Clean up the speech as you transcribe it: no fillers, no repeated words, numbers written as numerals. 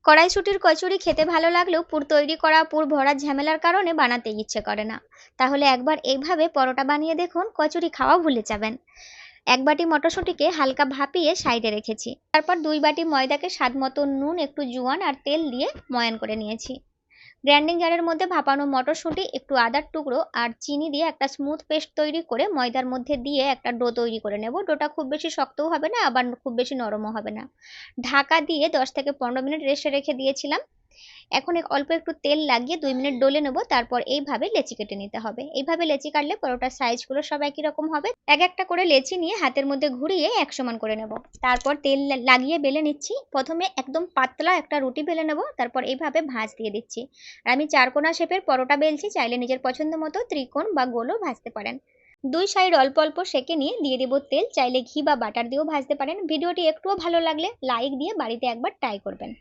কড়াইশুঁটির কচুরি খেতে ভালো লাগলেও পুর তৈরি করা, পুর ভরার ঝামেলার কারণে বানাতে ইচ্ছে করে না। তাহলে একবার এইভাবে পরোটা বানিয়ে দেখুন, কচুরি খাওয়া ভুলে যাবেন। ১ বাটি মটরশুঁটিকে হালকা ভাপিয়ে সাইডে রেখেছি। তারপর ২ বাটি ময়দাকে স্বাদমতো নুন, একটু জোয়ান আর তেল দিয়ে ময়ান করে নিয়েছি। গ্রাইন্ডিং জারের মধ্যে ভাপানো মটরশুঁটি, একটু আদার টুকরো আর চিনি দিয়ে একটা স্মুথ পেস্ট তৈরি করে ময়দার মধ্যে দিয়ে একটা ডো তৈরি করে নেব। ডোটা খুব বেশি শক্তও হবে না, আবার খুব বেশি নরমও হবে না। ঢাকা দিয়ে ১০ থেকে ১৫ মিনিট রেস্টে রেখে দিয়েছিলাম। এখন অল্প একটু তেল লাগিয়ে ২ মিনিট ডলে নেব। তারপর এইভাবে লেচি কেটে নিতে হবে। এইভাবে লেচি কাটলে পরোটার সাইজগুলো সব একই রকম হবে। একটা করে লেচি নিয়ে হাতের মধ্যে ঘুরিয়ে এক সমান করে নেব। তারপর তেল লাগিয়ে বেলে নিচ্ছি। প্রথমে একদম পাতলা একটা রুটি বেলে নেব, তারপর এইভাবে ভাঁজ দিয়ে দিচ্ছি। আর আমি চারকোনা শেপের পরোটা বেলছি, চাইলে নিজের পছন্দ মতো ত্রিকোণ বা গোলও ভাজতে পারেন। ২ সাইড অল্প অল্প সেঁকে নিয়ে দিয়ে দেব তেল, চাইলে ঘি বা বাটার দিয়েও ভাজতে পারেন। ভিডিওটি একটুও ভালো লাগলে লাইক দিয়ে বাড়িতে একবার ট্রাই করবেন।